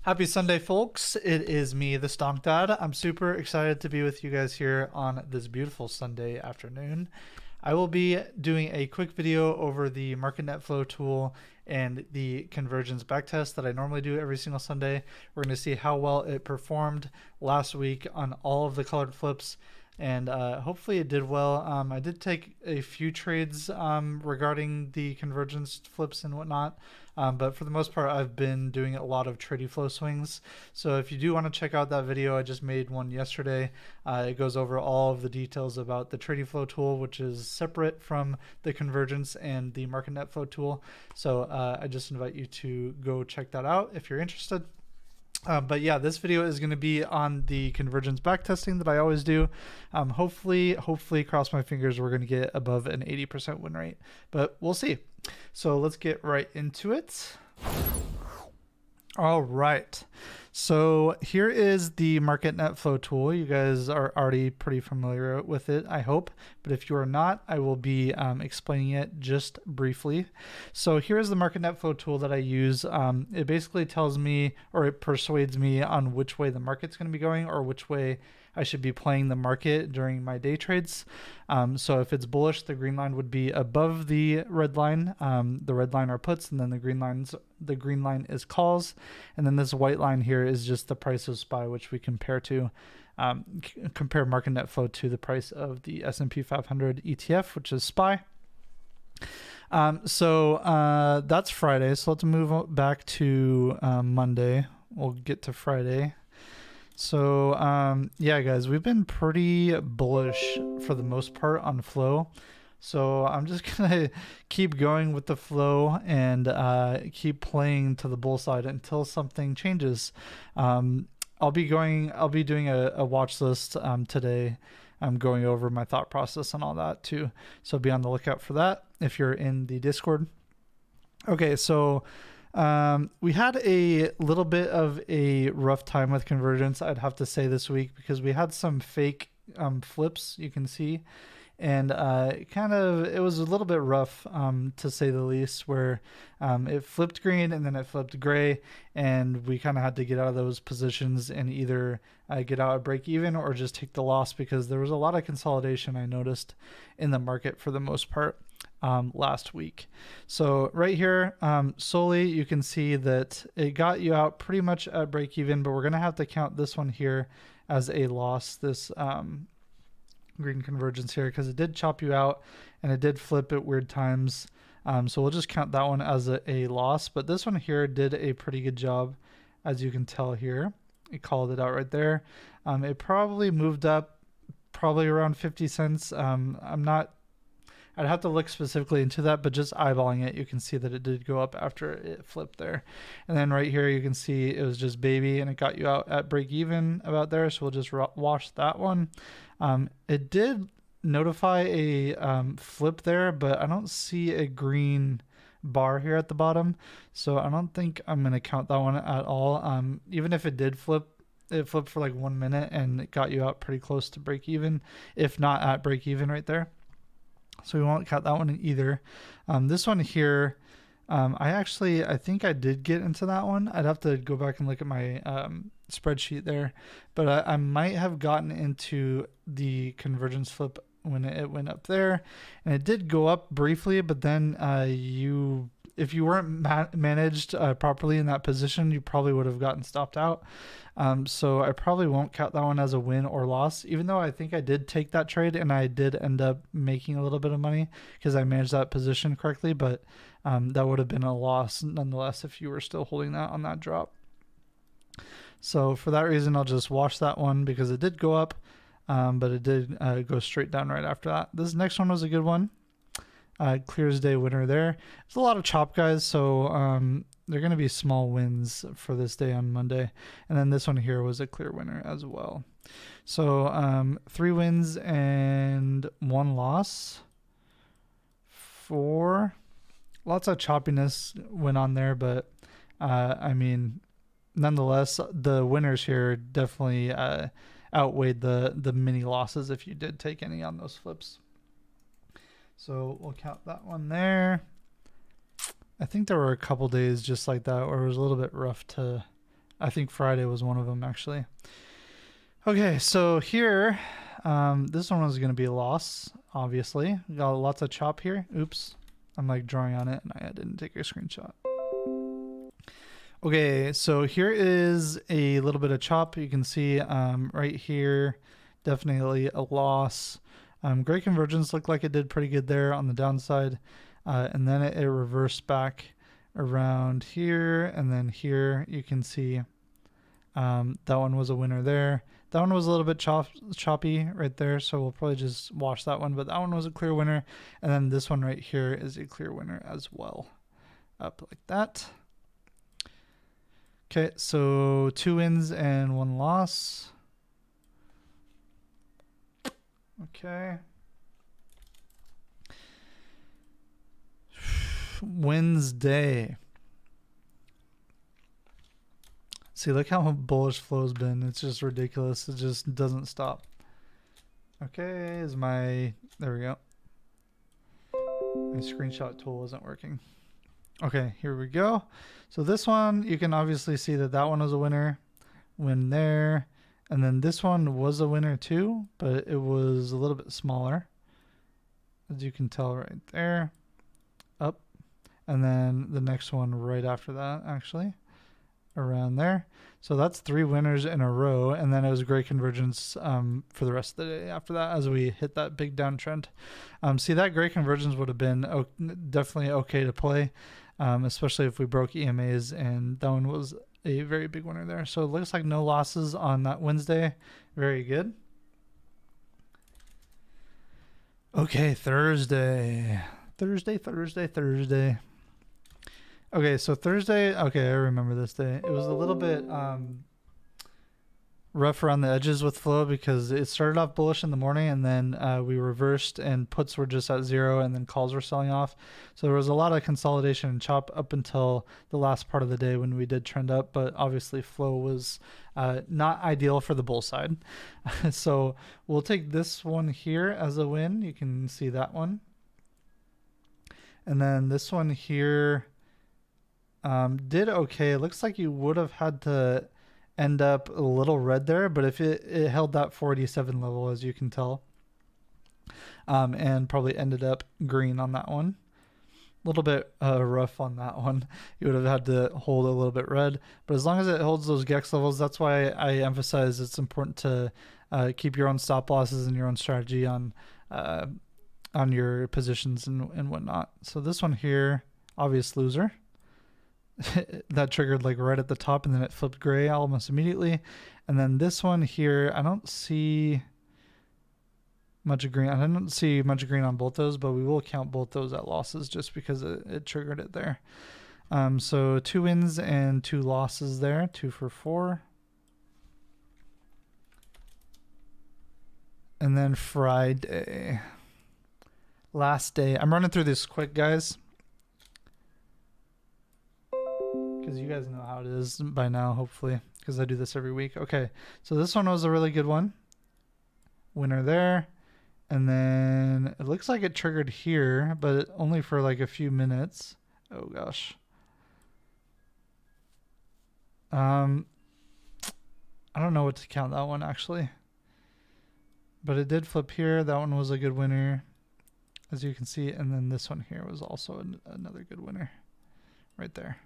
Happy Sunday, folks. It is me, the Stonk Dad. I'm super excited to be with you guys here on this beautiful Sunday afternoon. I will be doing a quick video over the market netflow tool and the convergence backtest that I normally do every single Sunday. We're going to see how well it performed last week on all of the colored flips, and hopefully it did well. I did take a few trades regarding the convergence flips and whatnot, but for the most part I've been doing a lot of trading flow swings. So if you do want to check out that video, I just made one yesterday. It goes over all of the details about the trading flow tool, which is separate from the convergence and the market net flow tool. So I just invite you to go check that out if you're interested. But yeah, this video is going to be on the convergence backtesting that I always do. Hopefully, cross my fingers, we're going to get above an 80% win rate, but we'll see. So let's get right into it. All right. So here is the market net flow tool. You guys are already pretty familiar with it, I hope. But if you are not, I will be explaining it just briefly. So here is the market net flow tool that I use. It basically tells me, or it persuades me on which way the market's going to be going, or which way I should be playing the market during my day trades. So if it's bullish, the green line would be above the red line. The red line are puts, and then the green line is calls, and then this white line here is just the price of SPY, which we compare to compare market net flow to the price of the S&P 500 ETF, which is SPY. So that's Friday. So let's move back to Monday. We'll get to Friday. So yeah, guys, we've been pretty bullish for the most part on flow. So I'm just gonna keep going with the flow and keep playing to the bull side until something changes. I'll be doing a watch list today. I'm going over my thought process and all that too. So be on the lookout for that if you're in the Discord. Okay, so we had a little bit of a rough time with convergence, I'd have to say, this week, because we had some fake flips, you can see, and it was a little bit rough, to say the least, where it flipped green and then it flipped gray, and we kind of had to get out of those positions and either get out at break even or just take the loss, because there was a lot of consolidation I noticed in the market for the most part last week. So right here, solely, you can see that it got you out pretty much at break even, but we're going to have to count this one here as a loss, this green convergence here, because it did chop you out and it did flip at weird times. So we'll just count that one as a loss, but this one here did a pretty good job, as you can tell here. It called it out right there. It probably moved up probably around 50 cents. I'd have to look specifically into that, but just eyeballing it, you can see that it did go up after it flipped there. And then right here, you can see it was just baby, and it got you out at break even about there. So we'll just wash that one. It did notify a flip there, but I don't see a green bar here at the bottom. So I don't think I'm going to count that one at all. Even if it did flip, it flipped for like 1 minute and it got you out pretty close to break even, if not at break even right there. So we won't count that one either. This one here, I think I did get into that one. I'd have to go back and look at my spreadsheet there, but I might have gotten into the convergence flip when it went up there, and it did go up briefly, but then if you weren't managed properly in that position, you probably would have gotten stopped out. So I probably won't count that one as a win or loss, even though I think I did take that trade and I did end up making a little bit of money because I managed that position correctly, but that would have been a loss nonetheless if you were still holding that on that drop. So for that reason, I'll just wash that one because it did go up, but it did go straight down right after that. This next one was a good one. Clear as day winner there. It's a lot of chop, guys, so they're going to be small wins for this day on Monday. And then this one here was a clear winner as well. So 3 wins and 1 loss. Lots of choppiness went on there, but I mean, nonetheless, the winners here definitely outweighed the mini losses if you did take any on those flips. So we'll count that one there. I think there were a couple days just like that where it was a little bit rough to I think Friday was one of them, actually. Okay, so here, this one was going to be a loss, obviously. We got lots of chop here. Oops, I'm like drawing on it, and I didn't take a screenshot. Okay, so here is a little bit of chop. You can see right here, definitely a loss. Great Convergence looked like it did pretty good there on the downside. And then it reversed back around here. And then here you can see that one was a winner there. That one was a little bit choppy right there. So we'll probably just wash that one. But that one was a clear winner. And then this one right here is a clear winner as well. Up like that. Okay, so 2 wins and 1 loss. Okay. Wednesday. See, look how bullish flow's been. It's just ridiculous. It just doesn't stop. Okay, there we go. My screenshot tool wasn't working. Okay, here we go. So this one, you can obviously see that one was a winner. Win there. And then this one was a winner too, but it was a little bit smaller. As you can tell right there. Up. And then the next one right after that, actually. Around there. So that's 3 winners in a row. And then it was great convergence for the rest of the day after that as we hit that big downtrend. See, that great convergence would have been definitely okay to play. Especially if we broke EMAs, and that one was a very big winner there. So it looks like no losses on that Wednesday. Very good. Okay, Thursday. Okay, so Thursday, okay, I remember this day. It was a little bit rough around the edges with flow because it started off bullish in the morning, and then we reversed and puts were just at 0, and then calls were selling off. So there was a lot of consolidation and chop up until the last part of the day when we did trend up, but obviously flow was not ideal for the bull side. So we'll take this one here as a win. You can see that one. And then this one here did okay. It looks like you would have had to end up a little red there, but if it held that 487 level, as you can tell, and probably ended up green on that one. A little bit rough on that one. You would have had to hold a little bit red, but as long as it holds those Gex levels, that's why I emphasize it's important to keep your own stop losses and your own strategy on your positions and whatnot. So this one here, obvious loser. That triggered like right at the top, and then it flipped gray almost immediately. And then this one here, I don't see much green. I don't see much green on both those, but we will count both those at losses just because it triggered it there. So 2 wins and 2 losses there, 2 for 4. And then Friday, last day. I'm running through this quick, guys, because you guys know how it is by now, hopefully, because I do this every week. Okay, so this one was a really good one. Winner there. And then it looks like it triggered here, but only for like a few minutes. Oh, gosh. I don't know what to count that one, actually. But it did flip here. That one was a good winner, as you can see. And then this one here was also another good winner right there.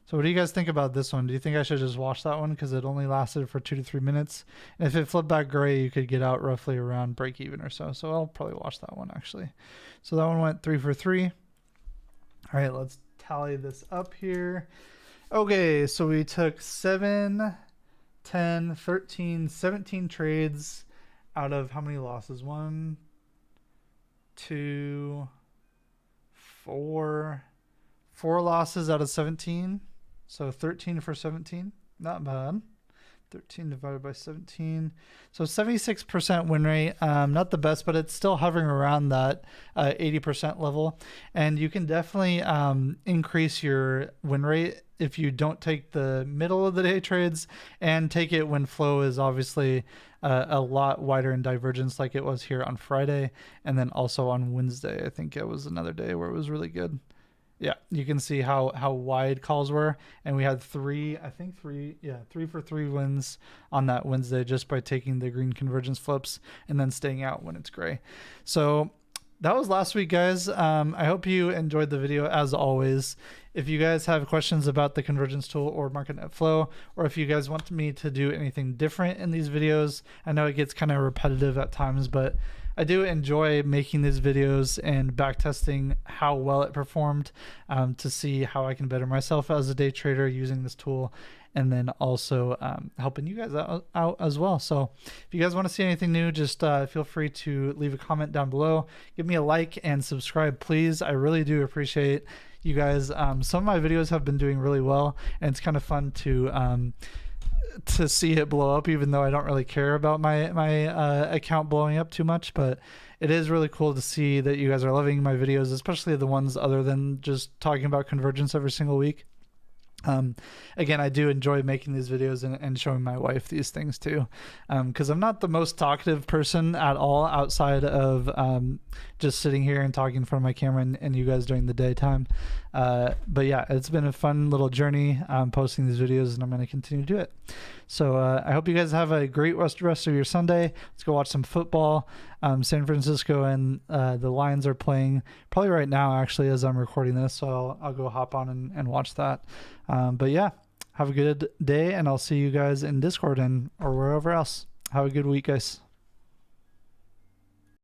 So what do you guys think about this one? Do you think I should just wash that one because it only lasted for 2 to 3 minutes? And if it flipped back gray, you could get out roughly around break even or so. So I'll probably wash that one, actually. So that one went 3 for 3. All right, let's tally this up here. Okay, so we took 7, 10, 13, 17 trades out of how many losses? 1, 2, 4. 4 losses out of 17. So 13 for 17. Not bad. 13 divided by 17. So 76% win rate. Not the best, but it's still hovering around that 80% level. And you can definitely increase your win rate if you don't take the middle of the day trades and take it when flow is obviously a lot wider in divergence, like it was here on Friday. And then also on Wednesday, I think it was another day where it was really good. Yeah, you can see how wide calls were, and we had three for three wins on that Wednesday just by taking the green convergence flips and then staying out when it's gray. So that was last week, guys. I hope you enjoyed the video as always. If you guys have questions about the convergence tool or market net flow, or if you guys want me to do anything different in these videos, I know it gets kind of repetitive at times, but I do enjoy making these videos and back testing how well it performed, to see how I can better myself as a day trader using this tool, and then also helping you guys out as well. So if you guys want to see anything new, just feel free to leave a comment down below. Give me a like and subscribe, please. I really do appreciate you guys. Some of my videos have been doing really well, and it's kind of fun to see it blow up, even though I don't really care about my account blowing up too much. But it is really cool to see that you guys are loving my videos, especially the ones other than just talking about convergence every single week. Again, I do enjoy making these videos and showing my wife these things too, because I'm not the most talkative person at all outside of just sitting here and talking in front of my camera and you guys during the daytime. But yeah, it's been a fun little journey posting these videos, and I'm going to continue to do it. So I hope you guys have a great rest of your Sunday. Let's go watch some football. San Francisco and the Lions are playing probably right now, actually, as I'm recording this. So I'll go hop on and watch that. But yeah, have a good day, and I'll see you guys in Discord or wherever else. Have a good week, guys.